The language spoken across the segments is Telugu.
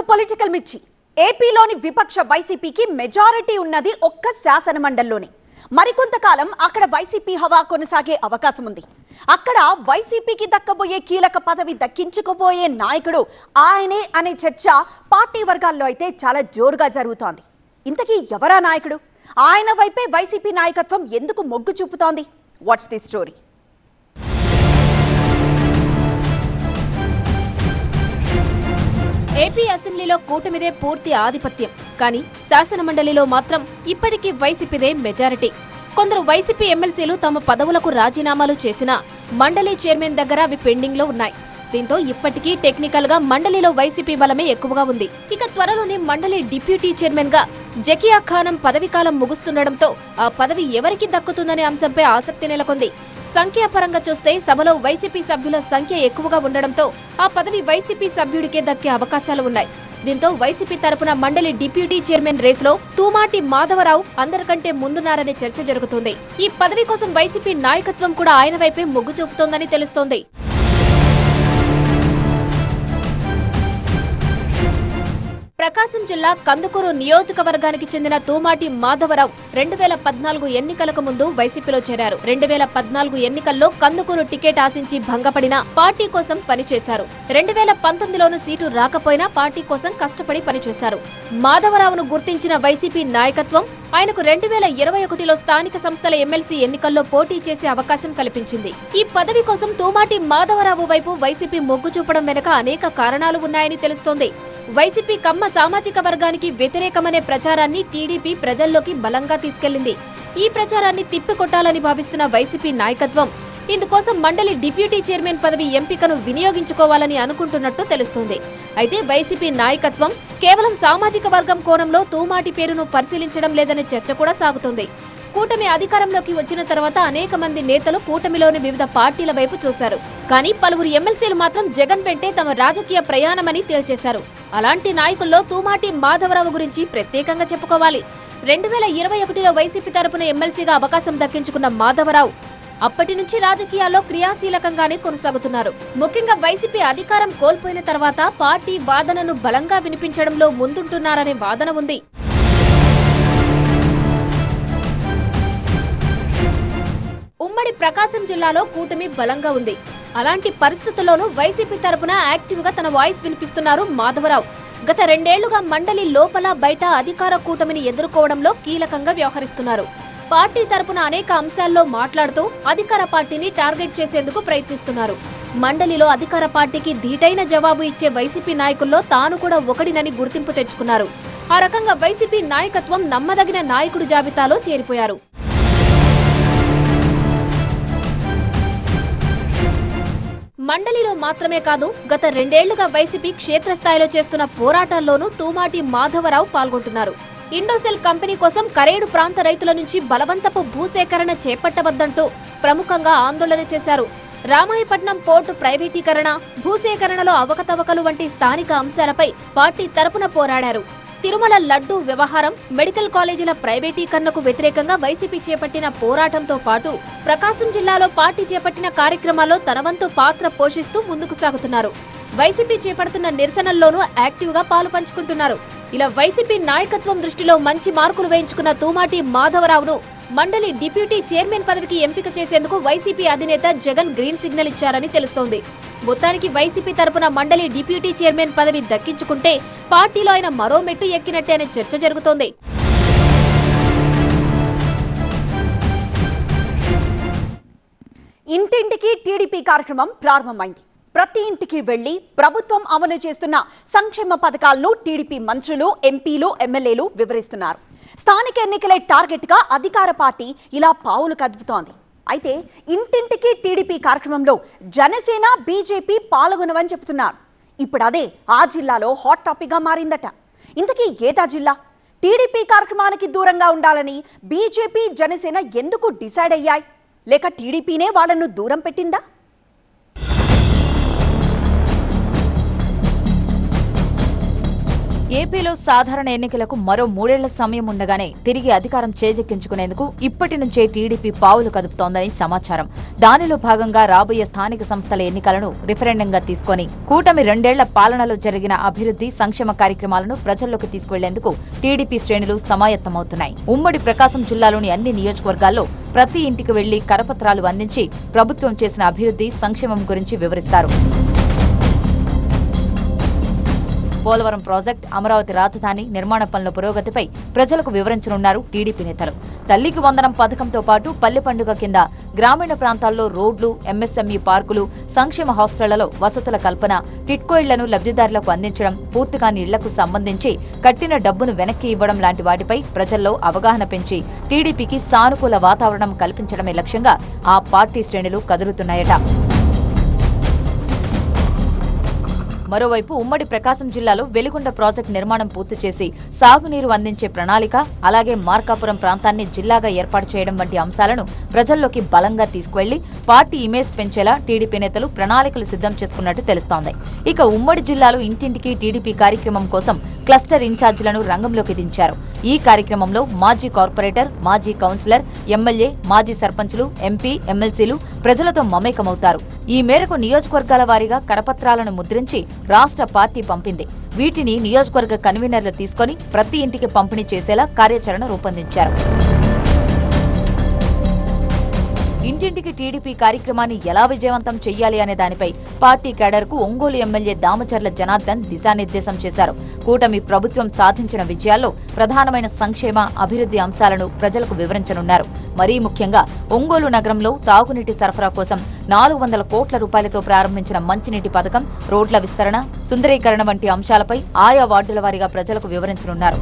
పొలిటికల్ మిర్చి ఏపీలోని విపక్ష వైసీపీకి మెజారిటీ ఉన్నది ఒక్క శాసన మండలిలోనే. మరికొంతకాలం అక్కడ వైసీపీ హవా కొనసాగే అవకాశం ఉంది. అక్కడ వైసీపీకి దక్కబోయే కీలక పదవి దక్కించుకోబోయే నాయకుడు ఆయనే అనే చర్చ పార్టీ వర్గాల్లో అయితే చాలా జోరుగా జరుగుతోంది. ఇంతకీ ఎవరా నాయకుడు? ఆయన వైపే వైసీపీ నాయకత్వం ఎందుకు మొగ్గు చూపుతోంది? What's the story? ఏపీ అసెంబ్లీలో కూటమిదే పూర్తి ఆధిపత్యం. కానీ శాసన మండలిలో మాత్రం ఇప్పటికీ వైసీపీదే మెజారిటీ. కొందరు వైసీపీ ఎమ్మెల్సీలు తమ పదవులకు రాజీనామాలు చేసినా మండలి చైర్మన్ దగ్గర అవి పెండింగ్ లో ఉన్నాయి. దీంతో ఇప్పటికీ టెక్నికల్ గా మండలిలో వైసీపీ బలమే ఎక్కువగా ఉంది. ఇక త్వరలోనే మండలి డిప్యూటీ చైర్మన్ గా జకియా ఖానం పదవీకాలం ముగుస్తుండటంతో ఆ పదవి ఎవరికి దక్కుతుందనే అంశంపై ఆసక్తి నెలకొంది. సంఖ్యాపరంగా చూస్తే సభలో వైసీపీ సభ్యుల సంఖ్య ఎక్కువగా ఉండడంతో ఆ పదవి వైసీపీ సభ్యుడికే దక్కే అవకాశాలు ఉన్నాయి. దీంతో వైసీపీ తరపున మండలి డిప్యూటీ చైర్మన్ రేసులో తూమాటి మాధవరావు అందరికంటే ముందున్నారనే చర్చ జరుగుతోంది. ఈ పదవి కోసం వైసీపీ నాయకత్వం కూడా ఆయన వైపే మొగ్గు చూపుతోందని తెలుస్తోంది. ప్రకాశం జిల్లా కందుకూరు నియోజకవర్గానికి చెందిన తూమాటి మాధవరావు 2014 ఎన్నికలకు ముందు వైసీపీలో చేరారు. 2014 ఎన్నికల్లో కందుకూరు టికెట్ ఆశించి భంగపడిన పార్టీ కోసం పనిచేశారు. 2019లోనూ సీటు రాకపోయినా పార్టీ కోసం కష్టపడి పనిచేశారు. మాధవరావును గుర్తించిన వైసీపీ నాయకత్వం ఆయనకు 2021లో స్థానిక సంస్థల ఎమ్మెల్సీ ఎన్నికల్లో పోటీ చేసే అవకాశం కల్పించింది. ఈ పదవి కోసం తూమాటి మాధవరావు వైపు వైసీపీ మొగ్గు చూపడం వెనుక అనేక కారణాలు ఉన్నాయని తెలుస్తోంది. వైసీపీ కమ్మ సామాజిక వర్గానికి వ్యతిరేకమనే ప్రచారాన్ని టీడీపీ ప్రజల్లోకి బలంగా తీసుకెళ్లింది. ఈ ప్రచారాన్ని తిప్పికొట్టాలని భావిస్తున్న వైసీపీ నాయకత్వం ఇందుకోసం మండలి డిప్యూటీ చైర్మన్ పదవి ఎంపికను వినియోగించుకోవాలని అనుకుంటున్నట్టు తెలుస్తోంది. అయితే వైసీపీ నాయకత్వం కేవలం సామాజిక వర్గం కోణంలో తూమాటి పేరును పరిశీలించడం లేదనే చర్చ కూడా సాగుతోంది. కూటమి అధికారంలోకి వచ్చిన తర్వాత అనేక మంది నేతలు కూటమిలోని వివిధ పార్టీల వైపు చూశారు. కానీ పలువురు ఎమ్మెల్సీలు మాత్రం జగన్ వెంటే తమ రాజకీయ ప్రయాణమని తేల్చేశారు. అలాంటి నాయకుల్లో తూమాటి మాధవరావు గురించి ప్రత్యేకంగా చెప్పుకోవాలి. 2021లో వైసీపీ తరపున ఎమ్మెల్సీగా అవకాశం దక్కించుకున్న మాధవరావు అప్పటి నుంచి రాజకీయాల్లో క్రియాశీలకంగానే కొనసాగుతున్నారు. ముఖ్యంగా వైసీపీ అధికారం కోల్పోయిన తర్వాత పార్టీ వాదనను బలంగా వినిపించడంలో ముందుంటున్నారనే వాదన ఉంది. ఉమ్మడి ప్రకాశం జిల్లాలో కూటమి బలంగా ఉంది. అలాంటి పరిస్థితుల్లోనూ వైసీపీ తరపున యాక్టివ్ గా తన వాయిస్ వినిపిస్తున్నారు మాధవరావు. గత 2 ఏళ్లుగా మండలి లోపల బయట అధికార కూటమిని ఎదుర్కోవడంలో కీలకంగా వ్యవహరిస్తున్నారు. పార్టీ తరపున అనేక అంశాల్లో మాట్లాడుతూ అధికార పార్టీని టార్గెట్ చేసేందుకు ప్రయత్నిస్తున్నారు. మండలిలో అధికార పార్టీకి ధీటైన జవాబు ఇచ్చే వైసీపీ నాయకుల్లో తాను కూడా ఒకడినని గుర్తింపు తెచ్చుకున్నారు. ఆ రకంగా వైసీపీ నాయకత్వం నమ్మదగిన నాయకుడి జాబితాలో చేరిపోయారు. మండలిలో మాత్రమే కాదు, గత 2 ఏళ్లుగా వైసీపీ క్షేత్రస్థాయిలో చేస్తున్న పోరాటాల్లోనూ తూమాటి మాధవరావు పాల్గొంటున్నారు. ఇండోసెల్ కంపెనీ కోసం కరేడు ప్రాంత రైతుల నుంచి బలవంతపు భూసేకరణ చేపట్టవద్దంటూ ప్రముఖంగా ఆందోళన చేశారు. రామాయపట్నం పోర్టు ప్రైవేటీకరణ, భూసేకరణలో అవకతవకలు వంటి స్థానిక అంశాలపై పార్టీ తరపున పోరాడారు. తిరుమల లడ్డూ వ్యవహారం, మెడికల్ కాలేజీల ప్రైవేటీకరణకు వ్యతిరేకంగా వైసీపీ చేపట్టిన పోరాటంతో పాటు ప్రకాశం జిల్లాలో పార్టీ చేపట్టిన కార్యక్రమాల్లో తన వంతు పాత్ర పోషిస్తూ ముందుకు సాగుతున్నారు. వైసీపీ చేపడుతున్న నిరసనల్లోనూ యాక్టివ్ గా పాలు పంచుకుంటున్నారు. ఇలా వైసీపీ నాయకత్వం దృష్టిలో మంచి మార్కులు వేయించుకున్న తూమాటి మాధవరావును మండలి డిప్యూటీ చైర్మన్ పదవికి ఎంపిక చేసేందుకు వైసీపీ అధినేత జగన్ గ్రీన్ సిగ్నల్ ఇచ్చారని తెలుస్తోంది. మొత్తానికి వైసీపీ తరపున మండలి డిప్యూటీ చైర్మన్ పదవి దక్కించుకుంటే పార్టీలో ఆయన మరో మెట్టు ఎక్కినట్టే అనే చర్చ జరుగుతోంది. ఇంటింటికి టీడీపీ కార్యక్రమం ప్రారంభమైంది. ప్రతి ఇంటికి వెళ్లి ప్రభుత్వం అమలు చేస్తున్న సంక్షేమ పథకాలను టీడీపీ మంత్రులు, ఎంపీలు, ఎమ్మెల్యేలు వివరిస్తున్నారు. స్థానిక ఎన్నికలే టార్గెట్ గా అధికార పార్టీ ఇలా పావులు కదుపుతోంది. అయితే ఇంటింటికి టీడీపీ కార్యక్రమంలో జనసేన, బీజేపీ పాల్గొనవని చెబుతున్నారు. ఇప్పుడు అదే ఆ జిల్లాలో హాట్ టాపిక్ గా మారిందట. ఇంతకీ ఏదా జిల్లా? టీడీపీ కార్యక్రమానికి దూరంగా ఉండాలని బీజేపీ, జనసేన ఎందుకు డిసైడ్ అయ్యాయి? లేక టీడీపీనే వాళ్ళను దూరం పెట్టిందా? ఏపీలో సాధారణ ఎన్నికలకు మరో 3 ఏళ్ల సమయం ఉండగానే తిరిగి అధికారం చేజెక్కించుకునేందుకు ఇప్పటి నుంచే టీడీపీ పావులు కదుపుతోందని సమాచారం. దానిలో భాగంగా రాబోయే స్థానిక సంస్థల ఎన్నికలను రిఫరెండంగా తీసుకొని కూటమి 2 ఏళ్ల పాలనలో జరిగిన అభివృద్ధి సంక్షేమ కార్యక్రమాలను ప్రజల్లోకి తీసుకువెళ్లేందుకు టీడీపీ శ్రేణులు సమాయత్తమవుతున్నాయి. ఉమ్మడి ప్రకాశం జిల్లాలోని అన్ని నియోజకవర్గాల్లో ప్రతి ఇంటికి వెళ్లి కరపత్రాలు అందించి ప్రభుత్వం చేసిన అభివృద్ధి సంక్షేమం గురించి వివరిస్తారు. పోలవరం ప్రాజెక్టు, అమరావతి రాజధాని నిర్మాణ పనుల పురోగతిపై ప్రజలకు వివరించనున్నారు టీడీపీ నేతలు. తల్లికి వందనం పథకంతో పాటు పల్లె పండుగ కింద గ్రామీణ ప్రాంతాల్లో రోడ్లు, ఎంఎస్ఎంఈ పార్కులు, సంక్షేమ హాస్టళ్లలో వసతుల కల్పన, టిట్కో ఇళ్లను లబ్ధిదారులకు అందించడం, పూర్తికాని ఇళ్లకు సంబంధించి కట్టిన డబ్బును వెనక్కి ఇవ్వడం లాంటి వాటిపై ప్రజల్లో అవగాహన పెంచి టీడీపీకి సానుకూల వాతావరణం కల్పించడమే లక్ష్యంగా ఆ పార్టీ శ్రేణులు కదులుతున్నాయట. మరోవైపు ఉమ్మడి ప్రకాశం జిల్లాలో వెలిగొండ ప్రాజెక్టు నిర్మాణం పూర్తి చేసి సాగునీరు అందించే ప్రణాళిక, అలాగే మార్కాపురం ప్రాంతాన్ని జిల్లాగా ఏర్పాటు చేయడం వంటి అంశాలను ప్రజల్లోకి బలంగా తీసుకువెళ్లి పార్టీ ఇమేజ్ పెంచేలా టీడీపీ నేతలు ప్రణాళికలు సిద్ధం చేసుకున్నట్టు తెలుస్తోంది. ఇక ఉమ్మడి జిల్లాలో ఇంటింటికి టీడీపీ కార్యక్రమం కోసం క్లస్టర్ ఇన్ఛార్జీలను రంగంలోకి దించారు. ఈ కార్యక్రమంలో మాజీ కార్పొరేటర్, మాజీ కౌన్సిలర్, ఎమ్మెల్యే, మాజీ సర్పంచులు, ఎంపీ, ఎమ్మెల్సీలు ప్రజలతో మమేకమవుతారు. ఈ మేరకు నియోజకవర్గాల వారీగా కరపత్రాలను ముద్రించి రాష్ట్ర పార్టీ పంపింది. వీటిని నియోజకవర్గ కన్వీనర్లు తీసుకుని ప్రతి ఇంటికి పంపిణీ చేసేలా కార్యాచరణ రూపొందించారు. ఇంటింటికి టీడీపీ కార్యక్రమాన్ని ఎలా విజయవంతం చెయ్యాలి అనే దానిపై పార్టీ కేడర్కు ఒంగోలు ఎమ్మెల్యే దామచర్ల జనార్దన్ దిశానిర్దేశం చేశారు. కూటమి ప్రభుత్వం సాధించిన విజయాల్లో ప్రధానమైన సంక్షేమ, అభివృద్ధి అంశాలను ప్రజలకు వివరించనున్నారు. మరీ ముఖ్యంగా ఒంగోలు నగరంలో తాగునీటి సరఫరా కోసం 400 కోట్ల రూపాయలతో ప్రారంభించిన మంచినీటి పథకం, రోడ్ల విస్తరణ, సుందరీకరణ వంటి అంశాలపై ఆయా వార్డుల వారీగా ప్రజలకు వివరించనున్నారు.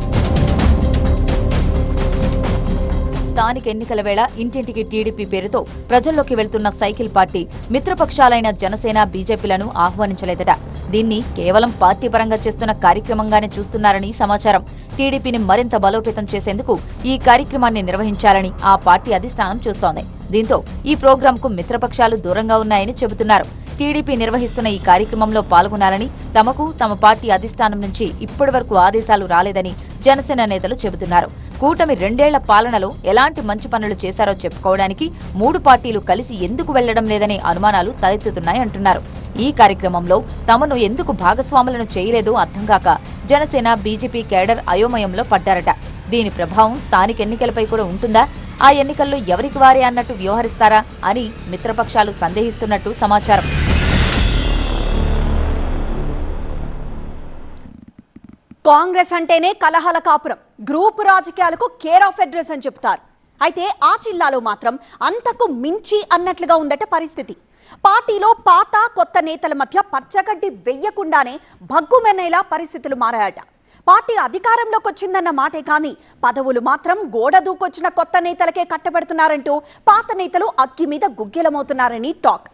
స్థానిక ఎన్నికల వేళ ఇంటింటికి టీడీపీ పేరుతో ప్రజల్లోకి వెళ్తున్న సైకిల్ పార్టీ మిత్రపక్షాలైన జనసేన, బీజేపీలను ఆహ్వానించలేదట. దీన్ని కేవలం పార్టీ పరంగా చేస్తున్న కార్యక్రమంగానే చూస్తున్నారని సమాచారం. టీడీపీని మరింత బలోపేతం చేసేందుకు ఈ కార్యక్రమాన్ని నిర్వహించాలని ఆ పార్టీ అధిష్టానం చూస్తోంది. దీంతో ఈ ప్రోగ్రాంకు మిత్రపక్షాలు దూరంగా ఉన్నాయని చెబుతున్నారు. టీడీపీ నిర్వహిస్తున్న ఈ కార్యక్రమంలో పాల్గొనాలని తమకు, తమ పార్టీ అధిష్టానం నుంచి ఇప్పటివరకు ఆదేశాలు రాలేదని జనసేన నేతలు చెబుతున్నారు. కూటమి 2 ఏళ్ల పాలనలో ఎలాంటి మంచి పనులు చేశారో చెప్పుకోవడానికి 3 పార్టీలు కలిసి ఎందుకు వెళ్లడం లేదనే అనుమానాలు తలెత్తుతున్నాయంటున్నారు. ఈ కార్యక్రమంలో తమను ఎందుకు భాగస్వాములను చేయలేదో అర్థంగాక జనసేన, బీజేపీ కేడర్ అయోమయంలో పడ్డారట. దీని ప్రభావం స్థానిక ఎన్నికలపై కూడా ఉంటుందా? ఆ ఎన్నికల్లో ఎవరికి వారే అన్నట్టు వ్యవహరిస్తారా అని మిత్రపక్షాలు సందేహిస్తున్నట్టు సమాచారం. కాంగ్రెస్ అంటేనే కలహాల కాపురం, గ్రూప్ రాజకీయాలకు కేర్ ఆఫ్ అడ్రస్ అని చెప్తారు. అయితే ఆ జిల్లాలో మాత్రం అంతకు మించి అన్నట్లుగా ఉందట పరిస్థితి. పార్టీలో పాత కొత్త నేతల మధ్య పచ్చగడ్డి వెయ్యకుండానే భగ్గుమెనేలా పరిస్థితులు మారాయట. పార్టీ అధికారంలోకి వచ్చిందన్న మాటే కానీ పదవులు మాత్రం గోడ దూకొచ్చిన కొత్త నేతలకే కట్టబెడుతున్నారంటూ పాత నేతలు అగ్గి మీద గుగ్గిలమవుతున్నారని టాక్.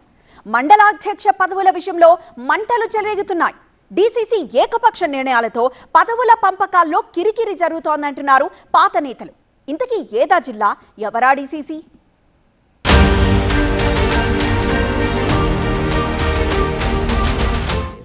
మండలాధ్యక్ష పదవుల విషయంలో మంటలు చెలరేగుతున్నాయి. డీసీసీ ఏకపక్ష నిర్ణయాలతో పదవుల పంపకాల్లో కిరికిరి జరుగుతోందంటున్నారు పాత నేతలు. ఇంతకీ ఏదా జిల్లా, ఎవరా డీసీసీ?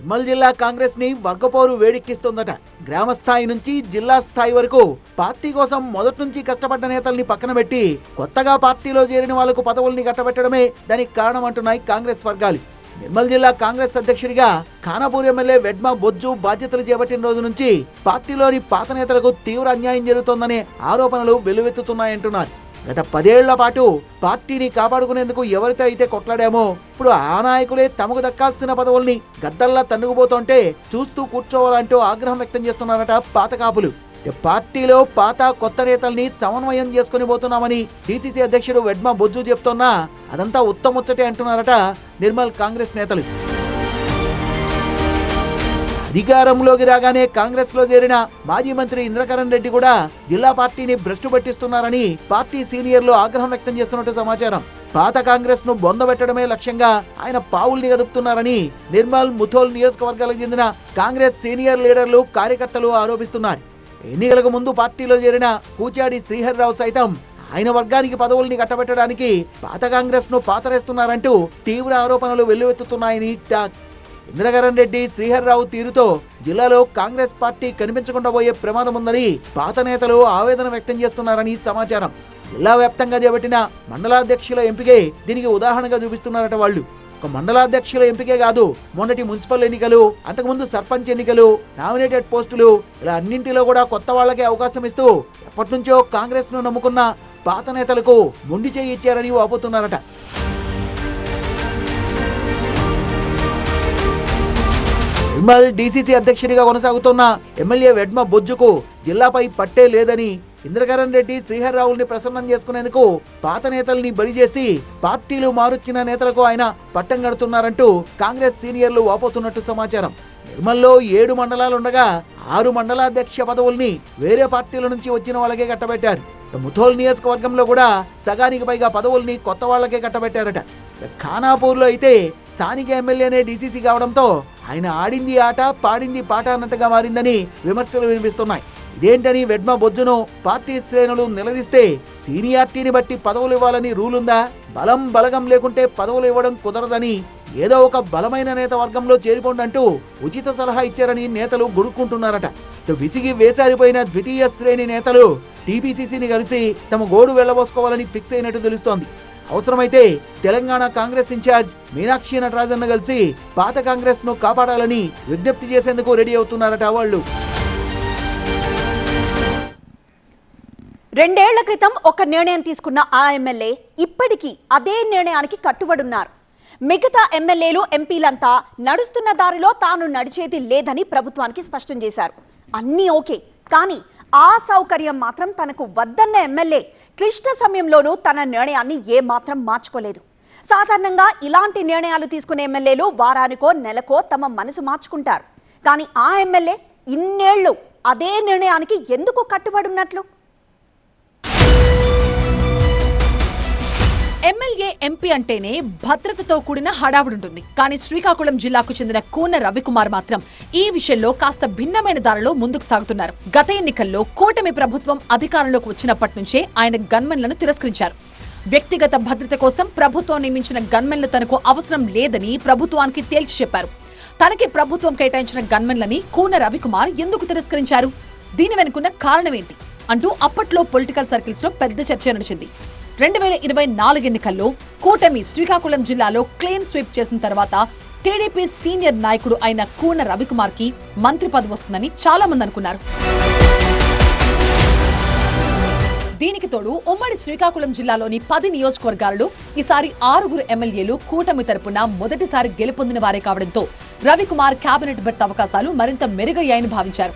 నిర్మల్ జిల్లా కాంగ్రెస్ ని వర్గపోరు వేడెక్కిస్తోందట. గ్రామ స్థాయి నుంచి జిల్లా స్థాయి వరకు పార్టీ కోసం మొదటి నుంచి కష్టపడ్డ నేతల్ని పక్కన పెట్టి కొత్తగా పార్టీలో చేరిన వాళ్లకు పదవుల్ని కట్టబెట్టడమే దానికి కారణం అంటున్నాయి కాంగ్రెస్ వర్గాలు. నిర్మల్ జిల్లా కాంగ్రెస్ అధ్యక్షుడిగా ఖానాపూర్ ఎమ్మెల్యే వెడ్మా బొజ్జు బాధ్యతలు చేపట్టిన రోజు నుంచి పార్టీలోని పాత నేతలకు తీవ్ర అన్యాయం జరుగుతోందనే ఆరోపణలు వెల్లువెత్తుతున్నాయంటున్నారు. గత 10 ఏళ్ల పాటు పార్టీని కాపాడుకునేందుకు ఎవరితో అయితే కొట్లాడామో ఇప్పుడు ఆ నాయకులే తమకు దక్కాల్సిన పదవుల్ని గద్దల్లా తన్నుకుపోతుంటే చూస్తూ కూర్చోవాలంటూ ఆగ్రహం వ్యక్తం చేస్తున్నారట పాత కాపులు. పార్టీలో పాత కొత్త నేతల్ని సమన్వయం చేసుకుని పోతున్నామని డీసీసీ అధ్యక్షుడు వెడ్మా బొజ్జు చెప్తున్నా అదంతా ఉత్తముచ్చటే అంటున్నారట నిర్మల్ కాంగ్రెస్ నేతలు. అధికారంలోకి రాగానే కాంగ్రెస్ లో చేరిన మాజీ మంత్రి ఇంద్రకరణ్ రెడ్డి కూడా జిల్లా పార్టీని భ్రష్టు పట్టిస్తున్నారని పార్టీ సీనియర్లు ఆగ్రహం వ్యక్తం చేస్తున్నట్టు సమాచారం. పాత కాంగ్రెస్ ను బొందబెట్టడమే లక్ష్యంగా ఆయన పావుల్ని గదుపుతున్నారని నిర్మల్, ముథోల్ నియోజకవర్గాలకు చెందిన కాంగ్రెస్ సీనియర్ లీడర్లు, కార్యకర్తలు ఆరోపిస్తున్నారు. ఎన్నికలకు ముందు పార్టీలో చేరిన కూచాడి శ్రీహరిరావు సైతం ఆయన వర్గానికి పదవుల్ని కట్టబెట్టడానికి పాత కాంగ్రెస్ ను పాతరేస్తున్నారంటూ తీవ్ర ఆరోపణలు వెల్లువెత్తుతున్నాయని టాక్. ఇంద్రకరణ్ రెడ్డి, శ్రీహర్రావు తీరుతో జిల్లాలో కాంగ్రెస్ పార్టీ కనిపించకుండా పోయే ప్రమాదం ఉందని పాత నేతలు ఆవేదన వ్యక్తం చేస్తున్నారని సమాచారం. జిల్లా వ్యాప్తంగా చేపట్టిన మండలాధ్యక్షుల ఎంపికే దీనికి ఉదాహరణగా చూపిస్తున్నారట వాళ్ళు. ఒక మండలాధ్యక్షుల ఎంపికే కాదు, మొన్నటి మున్సిపల్ ఎన్నికలు, అంతకుముందు సర్పంచ్ ఎన్నికలు, నామినేటెడ్ పోస్టులు, ఇలా అన్నింటిలో కూడా కొత్త వాళ్ళకే అవకాశం ఇస్తూ ఎప్పటి నుంచో కాంగ్రెస్ ను నమ్ముకున్న పాత నేతలకు మొండి చేయి ఇచ్చారని వాపోతున్నారట. నిర్మల్ డీసీసీ అధ్యక్షుడిగా కొనసాగుతున్న ఎమ్మెల్యే వెడ్మ బొజ్జుకు జిల్లాపై పట్టే లేదని, ఇంద్రకరణ్ రెడ్డి, శ్రీహర్రావుల్ని ప్రసన్నం చేసుకునేందుకు పాత నేతల్ని బలి చేసి పార్టీలు మారుచ్చిన నేతలకు ఆయన పట్టం కడుతున్నారంటూ కాంగ్రెస్ సీనియర్లు వాపోతున్నట్టు సమాచారం. నిర్మల్లో 7 మండలాలుండగా 6 మండలాధ్యక్ష పదవుల్ని వేరే పార్టీల నుంచి వచ్చిన వాళ్ళకే కట్టబెట్టారు. ముథోల్ నియోజకవర్గంలో కూడా సగానికి పైగా పదవుల్ని కొత్త వాళ్లకే కట్టబెట్టారట. ఖానాపూర్లో అయితే స్థానిక ఎమ్మెల్యేనే డీసీసీ కావడంతో ఆయన ఆడింది ఆట, పాడింది పాట అన్నట్టుగా మారిందని విమర్శలు వినిపిస్తున్నాయి. ఇదేంటని వెడ్మ బొజ్జును పార్టీ శ్రేణులు నిలదీస్తే, సీనియారిటీని బట్టి పదవులు ఇవ్వాలని రూలుందా? బలం బలగం లేకుంటే పదవులు ఇవ్వడం కుదరదని, ఏదో ఒక బలమైన నేత వర్గంలో చేరిపోండంటూ ఉచిత సలహా ఇచ్చారని నేతలు గుడుక్కుంటున్నారట. విసిగి వేసారిపోయిన ద్వితీయ శ్రేణి నేతలు టీపీసీసీని కలిసి తమ గోడు వెళ్లబోసుకోవాలని ఫిక్స్ అయినట్టు తెలుస్తోంది. అవసరమైతే తెలంగాణ కాంగ్రెస్ ఇన్ఛార్జ్ మీనాక్షి నటరాజన్ను కలిసి పాత కాంగ్రెస్ ను కాపాడాలని విజ్ఞప్తి చేసేందుకు రెడీ అవుతున్నారట వాళ్ళు. 2 ఏళ్ల క్రితం ఒక నిర్ణయం తీసుకున్న ఆ ఎమ్మెల్యే ఇప్పటికీ అదే నిర్ణయానికి కట్టుబడున్నారు. మిగతా ఎమ్మెల్యేలు, ఎంపీలంతా నడుస్తున్న దారిలో తాను నడిచేది లేదని ప్రభుత్వానికి స్పష్టం చేశారు. అన్నీ ఓకే, కానీ ఆ సౌకర్యం మాత్రం తనకు వద్దన్న ఎమ్మెల్యే క్లిష్ట సమయంలోనూ తన నిర్ణయాన్ని ఏమాత్రం మార్చుకోలేదు. సాధారణంగా ఇలాంటి నిర్ణయాలు తీసుకునే ఎమ్మెల్యేలు వారానికో నెలకో తమ మనసు మార్చుకుంటారు. కానీ ఆ ఎమ్మెల్యే ఇన్నేళ్లు అదే నిర్ణయానికి ఎందుకు కట్టుబడున్నట్లు? ఎమ్మెల్యే, ఎంపీ అంటేనే భద్రతతో కూడిన హడావుడుంటుంది. కానీ శ్రీకాకుళం జిల్లాకు చెందిన కూన రవికుమార్ మాత్రం ఈ విషయంలో కాస్త భిన్నమైన దారిలో ముందుకు సాగుతున్నారు. గత ఎన్నికల్లో కూటమి ప్రభుత్వం అధికారంలోకి వచ్చినప్పటి నుంచే ఆయన గన్మెన్లను తిరస్కరించారు. వ్యక్తిగత భద్రత కోసం ప్రభుత్వం నియమించిన గన్మెన్లు తనకు అవసరం లేదని ప్రభుత్వానికి తేల్చి చెప్పారు. తనకి ప్రభుత్వం కేటాయించిన గన్మెన్లని కూన రవికుమార్ ఎందుకు తిరస్కరించారు? దీని వెనుకున్న కారణమేంటి అంటూ అప్పట్లో పొలిటికల్ సర్కిల్స్ లో పెద్ద చర్చ నడిచింది. 2024 ఎన్నికల్లో కూటమి శ్రీకాకుళం జిల్లాలో క్లీన్ స్వీప్ చేసిన తర్వాత టీడీపీ సీనియర్ నాయకుడు అయిన కూన రవికుమార్ కి మంత్రి పదవి వస్తుందని చాలా మంది అనుకున్నారు. దీనికి తోడు ఉమ్మడి శ్రీకాకుళం జిల్లాలోని 10 నియోజకవర్గాలలో ఈసారి 6 ఎమ్మెల్యేలు కూటమి తరపున మొదటిసారి గెలుపొందిన వారే కావడంతో రవికుమార్ కేబినెట్ బెర్త్ అవకాశాలు మరింత మెరుగయ్యాయని భావించారు.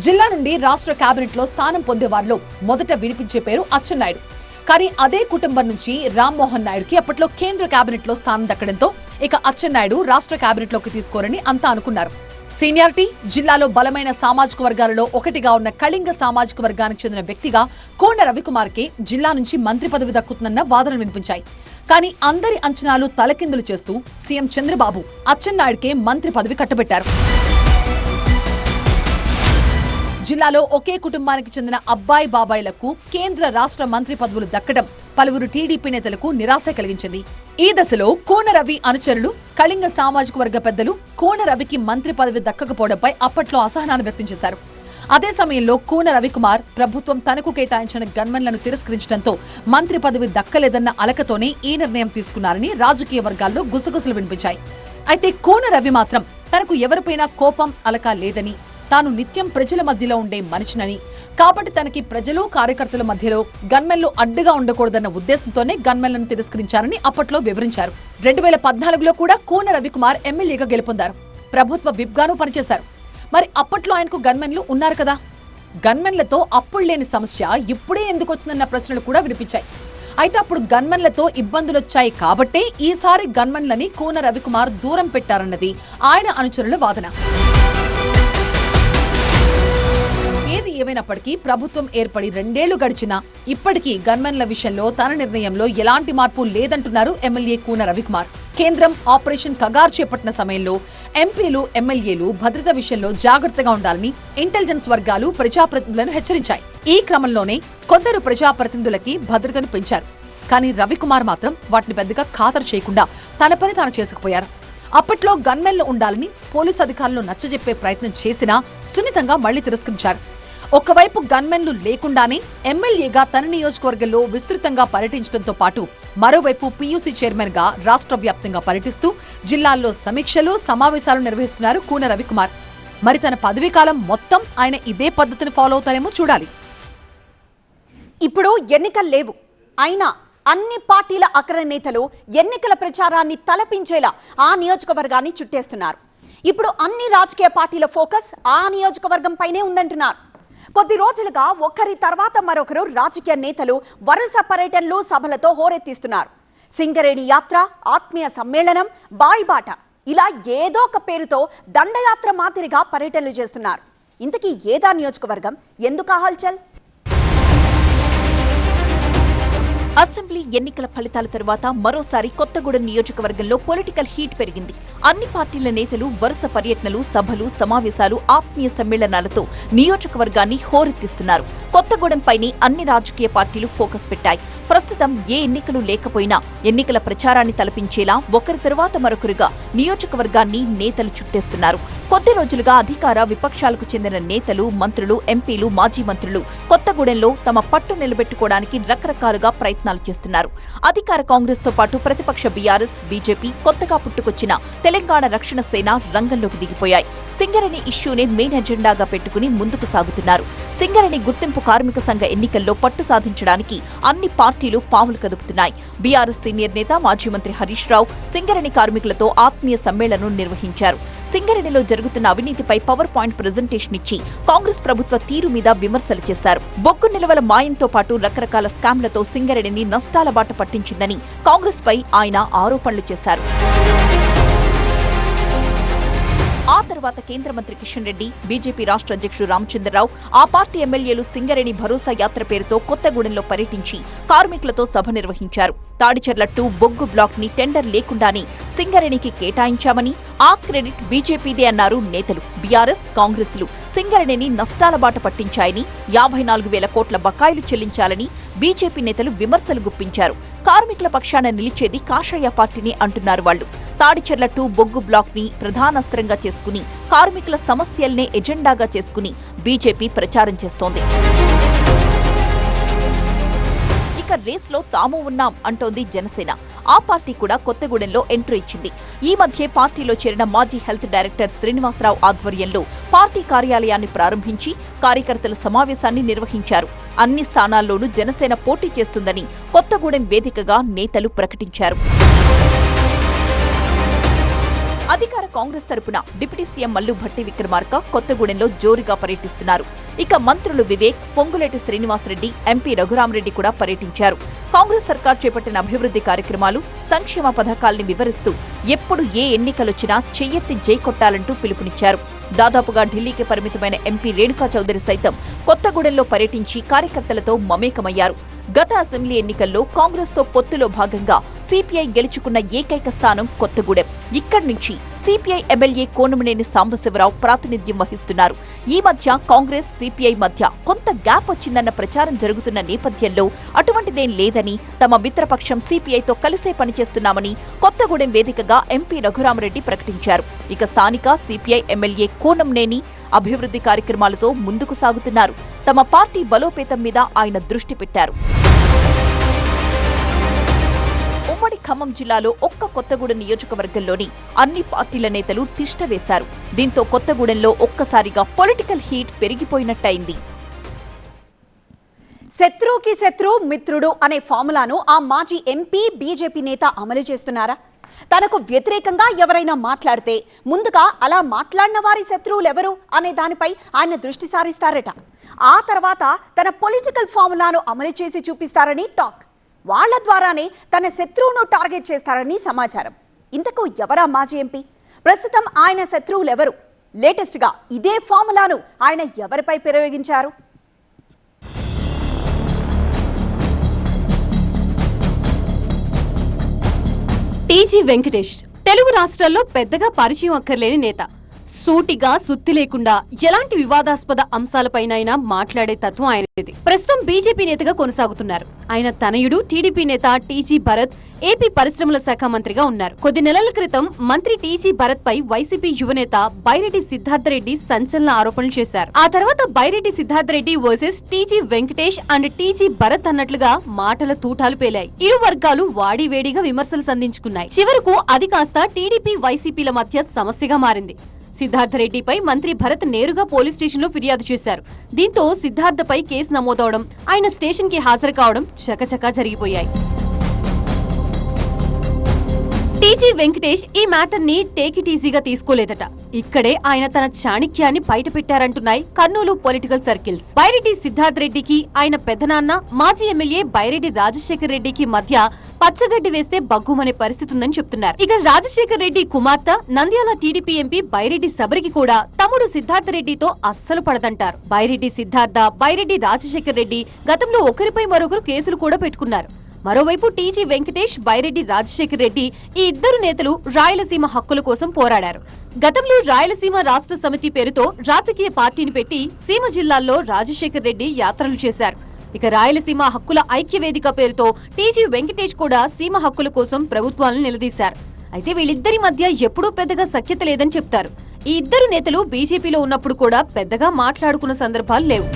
జిల్లా నుండి రాష్ట్ర కేబినెట్ లో స్థానం పొందే వారిలో మొదట వినిపించే పేరు అచ్చెన్నాయుడు. కానీ అదే కుటుంబం నుంచి రామ్మోహన్ నాయుడుకి అప్పట్లో కేంద్ర కేబినెట్ లో స్థానం దక్కడంతో ఇక అచ్చెన్నాయుడు రాష్ట్ర కేబినెట్ లోకి తీసుకోరని అంతా అనుకున్నారు. సీనియారిటీ, జిల్లాలో బలమైన సామాజిక వర్గాలలో ఒకటిగా ఉన్న కళింగ సామాజిక వర్గానికి చెందిన వ్యక్తిగా కోన రవికుమార్ కి జిల్లా నుంచి మంత్రి పదవి దక్కుతుందన్న వాదనలు వినిపించాయి. కానీ అందరి అంచనాలు తలకిందులు చేస్తూ సీఎం చంద్రబాబు అచ్చెన్నాయుడికే మంత్రి పదవి కట్టబెట్టారు. జిల్లాలో ఒకే కుటుంబానికి చెందిన అబ్బాయి బాబాయిలకు కేంద్ర రాష్ట్ర మంత్రి పదవులు దక్కడం పలువురు టీడీపీ నేతలకు నిరాశ కలిగించింది. ఈ దశలో కోన రవి అనుచరులు, కళింగ సామాజిక వర్గ పెద్దలు కోన రవికి మంత్రి పదవి దక్కకపోవడంపై అప్పట్లో అసహనాన్ని వ్యక్తం చేశారు. అదే సమయంలో కోన రవికుమార్ ప్రభుత్వం తనకు కేటాయించిన గన్మెన్లను తిరస్కరించడంతో మంత్రి పదవి దక్కలేదన్న అలకతోనే ఈ నిర్ణయం తీసుకున్నారని రాజకీయ వర్గాల్లో గుసగుసలు వినిపించాయి. అయితే కోన రవి మాత్రం తనకు ఎవరిపైనా కోపం, అలక లేదని, తాను నిత్యం ప్రజల మధ్యలో ఉండే మనిషినని, కాబట్టి తనకి ప్రజలు, కార్యకర్తల మధ్యలో గన్మెన్లు అడ్డుగా ఉండకూడదన్న ఉద్దేశంతోనే గన్మెన్లను తిరస్కరించారని అప్పట్లో వివరించారు. 2014లో కూడా కోన రవికుమార్ ఎమ్మెల్యేగా గెలుపొందారు. ప్రభుత్వ విప్ గాను పనిచేశారు. మరి అప్పట్లో ఆయనకు గన్మెన్లు ఉన్నారు కదా, గన్మెన్లతో అప్పుడు లేని సమస్య ఇప్పుడే ఎందుకు వచ్చిందన్న ప్రశ్నలు కూడా వినిపించాయి. అయితే అప్పుడు గన్మెన్లతో ఇబ్బందులొచ్చాయి కాబట్టే ఈసారి గన్మెన్లని కోన రవికుమార్ దూరం పెట్టారన్నది ఆయన అనుచరుల వాదన. ఏది ఏమైనప్పటికీ ప్రభుత్వం ఏర్పడి 2 ఏళ్లు గడిచినా ఇప్పటికీ గన్మెన్ల విషయంలో తన నిర్ణయంలో ఎలాంటి మార్పు లేదంటున్నారు ఎమ్మెల్యే కూన రవికుమార్. కేంద్రం ఆపరేషన్ కగార్ చేపట్టిన సమయంలో ఎంపీలు, ఎమ్మెల్యేలు భద్రత విషయంలో జాగ్రత్తగా ఉండాలని ఇంటెలిజెన్స్ వర్గాలు ప్రజాప్రతినిధులను హెచ్చరించాయి. ఈ క్రమంలోనే కొందరు ప్రజాప్రతినిధులకి భద్రతను పెంచారు. కానీ రవికుమార్ మాత్రం వాటిని పెద్దగా ఖాతరు చేయకుండా తన పని తాను చేసుకుపోయారు. అప్పట్లో గన్మెన్లు ఉండాలని పోలీసు అధికారులు నచ్చజెప్పే ప్రయత్నం చేసినా సున్నితంగా మళ్లీ తిరస్కరించారు. ఒకవైపు గన్మెన్లు లేకుండానే ఎమ్మెల్యేగా తన నియోజకవర్గంలో విస్తృతంగా పర్యటించడంతో పాటు మరోవైపు పీయూసీ చైర్మన్ గా రాష్ట్ర వ్యాప్తంగా పర్యటిస్తూ జిల్లాల్లో సమీక్షలు, సమావేశాలు నిర్వహిస్తున్నారు కూన రవికుమార్. మరి తన పదవీకాలం మొత్తం ఆయన ఇదే పద్ధతిని ఫాలో అవుతారేమో చూడాలి. ఇప్పుడు ఎన్నికలు లేవు, అయినా అన్ని పార్టీల అగ్ర నేతలు ఎన్నికల ప్రచారాన్ని తలపించేలా ఆ నియోజకవర్గాన్ని చుట్టేస్తున్నారు. ఇప్పుడు అన్ని రాజకీయ పార్టీల ఫోకస్ ఆ నియోజకవర్గం పైనే ఉందంటున్నారు. కొద్ది రోజులుగా ఒకరి తర్వాత మరొకరు రాజకీయ నేతలు వరుస పర్యటనలు, సభలతో హోరెత్తిస్తున్నారు. సింగరేణి యాత్ర, ఆత్మీయ సమ్మేళనం, బాయిబాట ఇలా ఏదో ఒక పేరుతో దండయాత్ర మాదిరిగా పర్యటనలు చేస్తున్నారు. ఇంతకీ ఏదా నియోజకవర్గం, ఎందుకు హల్చల్? అసెంబ్లీ ఎన్నికల ఫలితాల తరువాత మరోసారి కొత్తగూడెం నియోజకవర్గంలో పొలిటికల్ హీట్ పెరిగింది. అన్ని పార్టీల నేతలు వరుస పర్యటనలు, సభలు, సమావేశాలు, ఆత్మీయ సమ్మేళనాలతో నియోజకవర్గాన్ని హోరెత్తిస్తున్నారు. కొత్తగూడెంపైనే అన్ని రాజకీయ పార్టీలు ఫోకస్ పెట్టాయి. ప్రస్తుతం ఏ ఎన్నికలు లేకపోయినా ఎన్నికల ప్రచారాన్ని తలపించేలా ఒకరి తరువాత మరొకరుగా నియోజకవర్గాన్ని నేతలు చుట్టేస్తున్నారు. కొద్ది రోజులుగా అధికార, విపక్షాలకు చెందిన నేతలు, మంత్రులు, ఎంపీలు, మాజీ మంత్రులు కొత్తగూడెంలో తమ పట్టు నిలబెట్టుకోవడానికి రకరకాలుగా ప్రయత్నాలు చేస్తున్నారు. అధికార కాంగ్రెస్ తో పాటు ప్రతిపక్ష బీఆర్ఎస్, బీజేపీ, కొత్తగా పుట్టుకొచ్చిన తెలంగాణ రక్షణ సేన రంగంలోకి దిగిపోయాయి. సింగరేణి ఇష్యూనే మెయిన్ ఎజెండాగా పెట్టుకుని ముందుకు సాగుతున్నారు. సింగరేణి గుర్తింపు కార్మిక సంఘ ఎన్నికల్లో పట్టు సాధించడానికి అన్ని పార్టీలు పావులు కదుపుతున్నాయి. బీఆర్ఎస్ సీనియర్ నేత మాజీ మంత్రి హరీష్ రావు సింగరేణి కార్మికులతో ఆత్మీయ సమ్మేళనం నిర్వహించారు. సింగరేణిలో జరుగుతున్న అవినీతిపై పవర్ పాయింట్ ప్రెజెంటేషన్ ఇచ్చి కాంగ్రెస్ ప్రభుత్వ తీరు మీద విమర్శలు చేశారు. బొగ్గు నిల్వల మాయంతో పాటు రకరకాల స్కామ్లతో సింగరేణిని నష్టాల బాట పట్టించిందని కాంగ్రెస్ పై ఆయన ఆరోపణలు చేశారు. ఆ తర్వాత కేంద్ర మంత్రి కిషన్ రెడ్డి, బీజేపీ రాష్ట్ర అధ్యక్షుడు రామచంద్రరావు, ఆ పార్టీ ఎమ్మెల్యేలు సింగరేణి భరోసా యాత్ర పేరుతో కొత్తగూడెంలో పర్యటించి కార్మికులతో సభ నిర్వహించారు. తాడిచెర్ల 2 బొగ్గు బ్లాక్ ని టెండర్ లేకుండానే సింగరేణికి కేటాయించామని, ఆ క్రెడిట్ బీజేపీదే అన్నారు నేతలు. బీఆర్ఎస్, కాంగ్రెస్లు సింగరేణిని నష్టాల బాట పట్టించాయని, 54,000 కోట్ల బకాయిలు చెల్లించాలని బీజేపీ నేతలు విమర్శలు గుప్పించారు. కార్మికుల పక్షాన నిలిచేది కాషాయ పార్టీని అంటున్నారు వాళ్లు. తాడిచెర్ల 2 బొగ్గు బ్లాక్ ని ప్రధానాస్త్రంగా చేసుకుని కార్మికుల సమస్యల్నే ఎజెండాగా చేసుకుని బీజేపీ ప్రచారం చేస్తోంది. ఇక రేస్లో తాము ఉన్నాం అంటోంది జనసేన. ఆ పార్టీ కూడా కొత్తగూడెంలో ఎంట్రీ ఇచ్చింది. ఈ మధ్య పార్టీలో చేరిన మాజీ హెల్త్ డైరెక్టర్ శ్రీనివాసరావు ఆధ్వర్యంలో పార్టీ కార్యాలయాన్ని ప్రారంభించి కార్యకర్తల సమావేశాన్ని నిర్వహించారు. అన్ని స్థానాల్లోనూ జనసేన పోటీ చేస్తుందని కొత్తగూడెం వేదికగా నేతలు ప్రకటించారు. అధికార కాంగ్రెస్ తరపున డిప్యూటీ సీఎం మల్లు భట్టి విక్రమార్క కొత్తగూడెంలో జోరుగా పర్యటిస్తున్నారు. ఇక మంత్రులు వివేక్, పొంగులేటి శ్రీనివాసరెడ్డి, ఎంపీ రఘురామరెడ్డి కూడా పర్యటించారు. కాంగ్రెస్ సర్కార్ చేపట్టిన అభివృద్ధి కార్యక్రమాలు, సంక్షేమ పథకాల్ని వివరిస్తూ ఎప్పుడు ఏ ఎన్నికలొచ్చినా చెయ్యెత్తి జై కొట్టాలంటూ పిలుపునిచ్చారు. దాదాపుగా ఢిల్లీకి పరిమితమైన ఎంపీ రేణుకా చౌదరి సైతం కొత్తగూడెంలో పర్యటించి కార్యకర్తలతో మమేకమయ్యారు. గత అసెంబ్లీ ఎన్నికల్లో కాంగ్రెస్ తో పొత్తులో భాగంగా సిపిఐ గెలుచుకున్న ఏకైక స్థానం కొత్తగూడెం. ఇక్కడి నుంచి సిపిఐ ఎమ్మెల్యే కోనమనేని సాంబశివరావు ప్రాతినిధ్యం వహిస్తున్నారు. ఈ మధ్య కాంగ్రెస్, సిపిఐ మధ్య కొంత గ్యాప్ వచ్చిందన్న ప్రచారం జరుగుతున్న నేపథ్యంలో అటువంటిదేం లేదని, తమ మిత్రపక్షం సిపిఐతో కలిసే పనిచేస్తున్నామని కొత్తగూడెం వేదికగా ఎంపీ రఘురామరెడ్డి ప్రకటించారు. ఇక స్థానిక సిపిఐ ఎమ్మెల్యే కోనమనేని అభివృద్ధి కార్యక్రమాలతో ముందుకు సాగుతున్నారు. తమ పార్టీ బలోపేతం మీద ఆయన దృష్టి పెట్టారు. ఉమ్మడి ఖమ్మం జిల్లాలో ఒక్క కొత్తగూడెం నియోజకవర్గంలోని అన్ని పార్టీల నేతలు తిష్ట వేశారు. దీంతో కొత్తగూడెంలో ఒక్కసారిగా పొలిటికల్ హీట్ పెరిగిపోయినట్టయింది. శత్రువుకి శత్రు మిత్రుడు అనే ఫార్ములాను ఆ మాజీ ఎంపీ, బీజేపీ నేత అమలు చేస్తున్నారా? తనకు వ్యతిరేకంగా ఎవరైనా మాట్లాడితే ముందుగా అలా మాట్లాడిన వారి శత్రువులెవరు అనే దానిపై ఆయన దృష్టి సారిస్తారట. ఆ తర్వాత తన పొలిటికల్ ఫార్ములాను అమలు చేసి చూపిస్తారని టాక్. వాళ్ల ద్వారానే తన శత్రువును టార్గెట్ చేస్తారని సమాచారం. ఇంతకు ఎవరా మాజీ ఎంపీ? ప్రస్తుతం ఆయన శత్రువులెవరు? లేటెస్ట్ గా ఇదే ఫార్ములాను ఆయన ఎవరిపై ప్రయోగించారు? టీజీ వెంకటేష్ తెలుగు రాష్ట్రాల్లో పెద్దగా పరిచయం అక్కర్లేని నేత. సూటిగా సుత్తి లేకుండా ఎలాంటి వివాదాస్పద అంశాలపైనైనా మాట్లాడే తత్వం ఆయనది. ప్రస్తుతం బీజేపీ నేతగా కొనసాగుతున్నారు. ఆయన తనయుడు టీడీపీ నేత టీజీ భరత్ ఏపీ పరిశ్రమల శాఖ మంత్రిగా ఉన్నారు. కొద్ది నెలల క్రితం మంత్రి టీజీ భరత్ పై వైసీపీ యువనేత బైరెడ్డి సిద్ధార్థరెడ్డి సంచలన ఆరోపణలు చేశారు. ఆ తర్వాత Byreddy Siddhartha Reddy versus TG Venkatesh and TG Bharat అన్నట్లుగా మాటల తూటాలు పేలాయి. ఇరు వర్గాలు వాడివేడిగా విమర్శలు సంధించుకున్నాయి. చివరకు అది కాస్త టీడీపీ వైసీపీల మధ్య సమస్యగా మారింది. సిద్ధార్థరెడ్డిపై మంత్రి భరత్ నేరుగా పోలీస్ స్టేషన్లో ఫిర్యాదు చేశారు. దీంతో సిద్ధార్థపై కేసు నమోదవడం, ఆయన స్టేషన్ కి హాజరు కావడం చకచకా జరిగిపోయాయి. టీజీ వెంకటేష్ ఈ మ్యాటర్ ని టేక్ ఇట్ ఈజీగా తీసుకోలేదట. ఇక్కడే ఆయన తన చాణిక్యాన్ని బయటపెట్టారంటున్నాయి కర్నూలు పొలిటికల్ సర్కిల్స్. బైరెడ్డి సిద్ధార్థరెడ్డికి ఆయన పెద్దనాన్న మాజీ ఎమ్మెల్యే బైరెడ్డి రాజశేఖర్ రెడ్డికి మధ్య పచ్చగడ్డి వేస్తే బగ్గుమనే పరిస్థితి ఉందని చెప్తున్నారు. ఇక రాజశేఖర్ రెడ్డి కుమార్తె నంద్యాల టీడీపీ ఎంపీ బైరెడ్డి సబరికి కూడా తమ్ముడు సిద్ధార్థరెడ్డితో అస్సలు పడదంటారు. బైరెడ్డి సిద్ధార్థ, బైరెడ్డి రాజశేఖర్ రెడ్డి గతంలో ఒకరిపై మరొకరు కేసులు కూడా పెట్టుకున్నారు. మరోవైపు టీజీ వెంకటేష్, బైరెడ్డి రాజశేఖర్ రెడ్డి ఈ ఇద్దరు నేతలు రాయలసీమ హక్కుల కోసం పోరాడారు. గతంలో రాయలసీమ రాష్ట్ర సమితి పేరుతో రాజకీయ పార్టీని పెట్టి సీమ జిల్లాల్లో రాజశేఖర్ రెడ్డి యాత్రలు చేశారు. ఇక రాయలసీమ హక్కుల ఐక్యవేదిక పేరుతో టీజీ వెంకటేష్ కూడా సీమ హక్కుల కోసం ప్రభుత్వాలను నిలదీశారు. అయితే వీళ్ళిద్దరి మధ్య ఎప్పుడూ పెద్దగా సఖ్యత లేదని చెప్తారు. ఈ ఇద్దరు నేతలు బీజేపీలో ఉన్నప్పుడు కూడా పెద్దగా మాట్లాడుకున్న సందర్భాలు లేవు.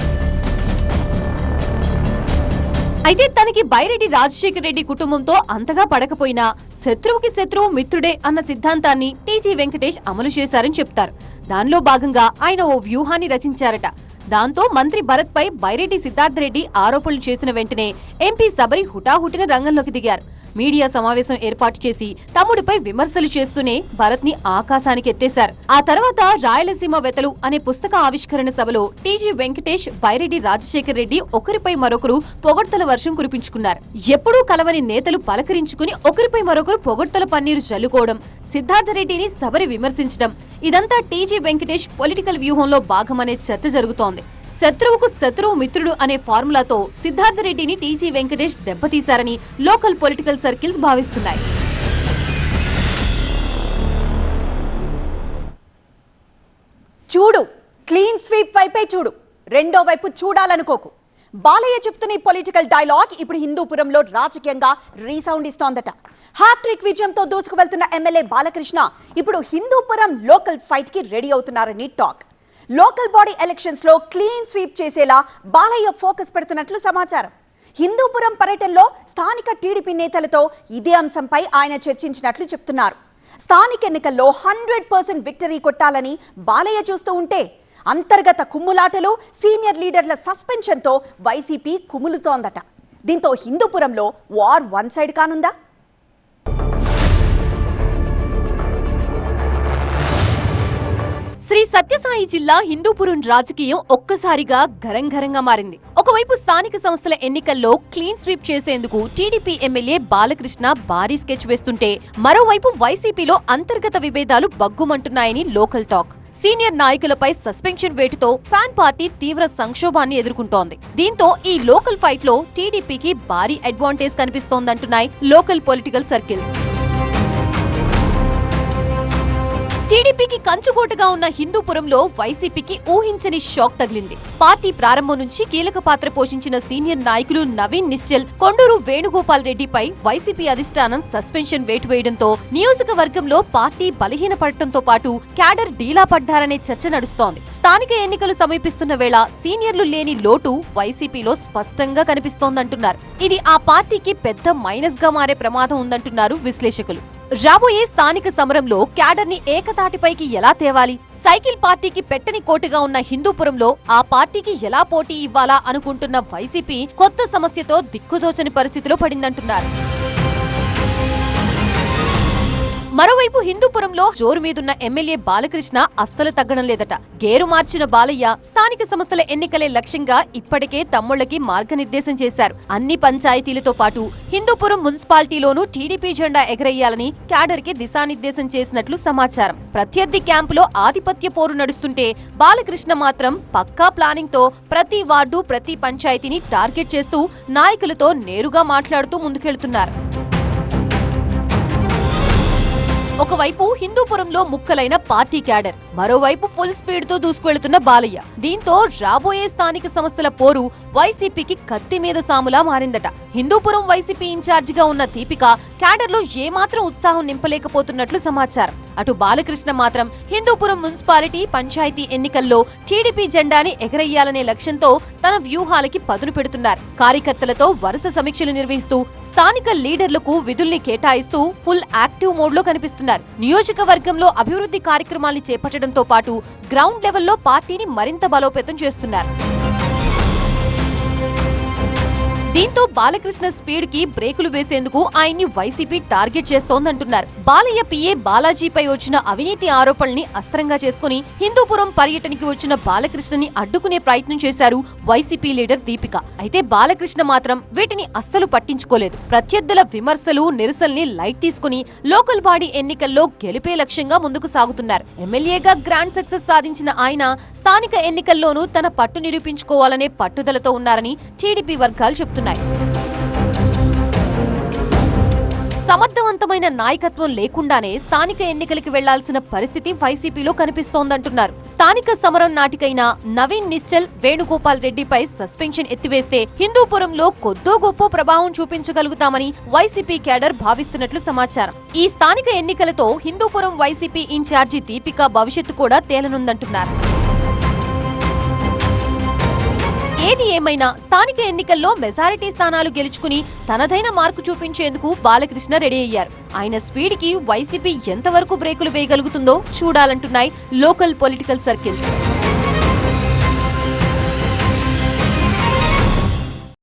అయితే తనకి బైరెడ్డి రాజశేఖర్ రెడ్డి కుటుంబంతో అంతగా పడకపోయినా శత్రువుకి శత్రువు మిత్రుడే అన్న సిద్ధాంతాన్ని టీజీ వెంకటేష్ అమలు చేశారని చెప్తారు. దానిలో భాగంగా ఆయన ఓ వ్యూహాన్ని రచించారట. దాంతో మంత్రి భరత్ పై బైరెడ్డి సిద్ధార్థరెడ్డి ఆరోపణలు చేసిన వెంటనే ఎంపీ సబరి హుటాహుటిన రంగంలోకి దిగారు. మీడియా సమావేశం ఏర్పాటు చేసి తమ్ముడిపై విమర్శలు చేస్తూనే భరత్ ని ఆకాశానికి ఎత్తేశారు. ఆ తర్వాత రాయలసీమ వెతలు అనే పుస్తక ఆవిష్కరణ సభలో టీజీ వెంకటేష్, బైరెడ్డి రాజశేఖర్ రెడ్డి ఒకరిపై మరొకరు పొగడ్తల వర్షం కురిపించుకున్నారు. ఎప్పుడూ కలవని నేతలు పలకరించుకుని ఒకరిపై మరొకరు పొగడ్తల పన్నీరు జల్లుకోవడం, సిద్ధార్థరెడ్డిని సబరి విమర్శించడం, ఇదంతా టీజీ వెంకటేష్ పొలిటికల్ వ్యూహంలో భాగమనే చర్చ జరుగుతోంది. శత్రువుకు శత్రువు మిత్రుడు అనే ఫార్ములాతో సిద్ధార్థరెడ్డిని టీజీ వెంకటేష్ దెబ్బతీశారని లోకల్ పొలిటికల్ సర్కిల్స్ భావిస్తున్నాయి. చూడు, క్లీన్ స్వీప్ వైపే చూడు, రెండో వైపు చూడాలనుకోకు. బాలయ్య చెప్తున్న పొలిటికల్ డైలాగ్ ఇప్పుడు హిందూపురంలో రాజకీయంగా రీసౌండ్ ఇస్తోందట. హ్యాట్రిక్ విజయంతో దూసుకు వెళ్తున్న ఎమ్మెల్యే బాలకృష్ణ ఇప్పుడు హిందూపురం లోకల్ ఫైట్ కి రెడీ అవుతున్నారని టాక్. లోకల్ బాడీ ఎలక్షన్స్ లో క్లీన్ స్వీప్ చేసేలా బాలయ్య ఫోకస్ పెడుతున్నట్లు సమాచారం. హిందూపురం పర్యటనలో స్థానిక టీడీపీ నేతలతో ఇదే అంశంపై ఆయన చర్చించినట్లు చెప్తున్నారు. స్థానిక ఎన్నికల్లో 100% విక్టరీ కొట్టాలని బాలయ్య చూస్తూ ఉంటే అంతర్గత కుమ్ములాటలు, సీనియర్ లీడర్ల సస్పెన్షన్తో వైసీపీ కుములుతోందట. దీంతో హిందూపురంలో వార్ వన్ సైడ్ కానుందా? శ్రీ సత్యసాయి జిల్లా హిందూపురం రాజకీయం ఒక్కసారిగా గరంగరంగా మారింది. ఒకవైపు స్థానిక సంస్థల ఎన్నికల్లో క్లీన్ స్వీప్ చేసేందుకు టీడీపీ ఎమ్మెల్యే బాలకృష్ణ భారీ స్కెచ్ వేస్తుంటే, మరోవైపు వైసీపీలో అంతర్గత విభేదాలు బగ్గుమంటున్నాయని లోకల్ టాక్. సీనియర్ నాయకులపై సస్పెన్షన్ వేటుతో ఫ్యాన్ పార్టీ తీవ్ర సంక్షోభాన్ని ఎదుర్కొంటోంది. దీంతో ఈ లోకల్ ఫైట్ లో టీడీపీకి భారీ అడ్వాంటేజ్ కనిపిస్తోందంటున్నాయి లోకల్ పొలిటికల్ సర్కిల్స్. టీడీపీకి కంచుకోటగా ఉన్న హిందూపురంలో వైసీపీకి ఊహించని షాక్ తగిలింది. పార్టీ ప్రారంభం నుంచి కీలక పాత్ర పోషించిన సీనియర్ నాయకులు నవీన్ నిశ్చల్, కొండూరు వేణుగోపాల్ రెడ్డిపై వైసీపీ అధిష్టానం సస్పెన్షన్ వేటు వేయడంతో నియోజకవర్గంలో పార్టీ బలహీనపడటంతో పాటు క్యాడర్ డీలా పడ్డారనే చర్చ నడుస్తోంది. స్థానిక ఎన్నికలు సమీపిస్తున్న వేళ సీనియర్లు లేని లోటు వైసీపీలో స్పష్టంగా కనిపిస్తోందంటున్నారు. ఇది ఆ పార్టీకి పెద్ద మైనస్ గా మారే ప్రమాదం ఉందంటున్నారు విశ్లేషకులు. రాబోయే స్థానిక సమరంలో క్యాడర్ ని ఏకతాటిపైకి ఎలా తేవాలి, సైకిల్ పార్టీకి పెట్టని కోటగా ఉన్న హిందూపురంలో ఆ పార్టీకి ఎలా పోటీ ఇవ్వాలా అనుకుంటున్న వైసీపీ కొత్త సమస్యతో దిక్కుదోచని పరిస్థితిలో పడిందంటున్నారు. మరోవైపు హిందూపురంలో జోరు మీదున్న ఎమ్మెల్యే బాలకృష్ణ అస్సలు తగ్గడం లేదట. గేరు మార్చిన బాలయ్య స్థానిక సంస్థల ఎన్నికలే లక్ష్యంగా ఇప్పటికే తమ్ముళ్లకి మార్గనిర్దేశం చేశారు. అన్ని పంచాయతీలతో పాటు హిందూపురం మున్సిపాలిటీలోనూ టీడీపీ జెండా ఎగరేయాలని క్యాడర్ కి దిశానిర్దేశం చేసినట్లు సమాచారం. ప్రత్యర్థి క్యాంపులో ఆధిపత్య పోరు నడుస్తుంటే బాలకృష్ణ మాత్రం పక్కా ప్లానింగ్ తో ప్రతి వార్డు, ప్రతి పంచాయతీని టార్గెట్ చేస్తూ నాయకులతో నేరుగా మాట్లాడుతూ ముందుకెళ్తున్నారు. ఒకవైపు హిందూపురంలో ముక్కలైన పార్టీ క్యాడర్, మరోవైపు ఫుల్ స్పీడ్ తో దూసుకువెళ్తున్న బాలయ్య. దీంతో రాబోయే స్థానిక సంస్థల పోరు వైసీపీకి కత్తి మీద సాములా మారిందట. హిందూపురం వైసీపీ ఇన్ఛార్జిగా ఉన్న దీపిక క్యాడర్ లో ఏమాత్రం ఉత్సాహం నింపలేకపోతున్నట్లు సమాచారం. అటు బాలకృష్ణ మాత్రం హిందూపురం మున్సిపాలిటీ, పంచాయతీ ఎన్నికల్లో టీడీపీ జెండాని ఎగరయ్యాలనే లక్ష్యంతో తన వ్యూహాలకి పదును పెడుతున్నారు. కార్యకర్తలతో వరుస సమీక్షలు నిర్వహిస్తూ స్థానిక లీడర్లకు విధుల్ని కేటాయిస్తూ ఫుల్ యాక్టివ్ మోడ్ లో కనిపిస్తున్నారు. నియోజకవర్గంలో అభివృద్ధి కార్యక్రమాల్ని చేపట్టడంతో పాటు గ్రౌండ్ లెవెల్లో పార్టీని మరింత బలోపేతం చేస్తున్నారు. దీంతో బాలకృష్ణ స్పీడ్ కి బ్రేకులు వేసేందుకు ఆయన్ని వైసీపీ టార్గెట్ చేస్తోందంటున్నారు. బాలయ్య పిఏ బాలాజీపై వచ్చిన అవినీతి ఆరోపణల్ని అస్త్రంగా చేసుకుని హిందూపురం పర్యటనకి వచ్చిన బాలకృష్ణని అడ్డుకునే ప్రయత్నం చేశారు వైసీపీ లీడర్ దీపిక. అయితే బాలకృష్ణ మాత్రం వీటిని అస్సలు పట్టించుకోలేదు. ప్రత్యర్థుల విమర్శలు, నిరసనల్ని లైట్ తీసుకుని లోకల్ బాడీ ఎన్నికల్లో గెలిపే లక్ష్యంగా ముందుకు సాగుతున్నారు. ఎమ్మెల్యేగా గ్రాండ్ సక్సెస్ సాధించిన ఆయన స్థానిక ఎన్నికల్లోనూ తన పట్టు నిరూపించుకోవాలనే పట్టుదలతో ఉన్నారని టీడీపీ వర్గాలు చెబుతున్నాయి. సమర్థవంతమైన నాయకత్వం లేకుండానే స్థానిక ఎన్నికలకు వెళ్లాల్సిన పరిస్థితి వైసీపీలో కనిపిస్తోందంటున్నారు. స్థానిక సమరం నాటికైన నవీన్ నిశ్చల్, వేణుగోపాల్ రెడ్డిపై సస్పెన్షన్ ఎత్తివేస్తే హిందూపురంలో కొద్దో గొప్ప ప్రభావం చూపించగలుగుతామని వైసీపీ క్యాడర్ భావిస్తున్నట్లు సమాచారం. ఈ స్థానిక ఎన్నికలతో హిందూపురం వైసీపీ ఇన్ఛార్జి దీపిక భవిష్యత్తు కూడా తేలనుందంటున్నారు. ఏది ఏమైనా స్థానిక ఎన్నికల్లో మెజారిటీ స్థానాలు గెలుచుకుని తనదైన మార్కు చూపించేందుకు బాలకృష్ణ రెడీ అయ్యారు. ఆయన స్పీడ్ కి వైసీపీ ఎంతవరకు బ్రేకులు వేయగలుగుతుందో చూడాలంటున్నాయి లోకల్ పొలిటికల్ సర్కిల్స్.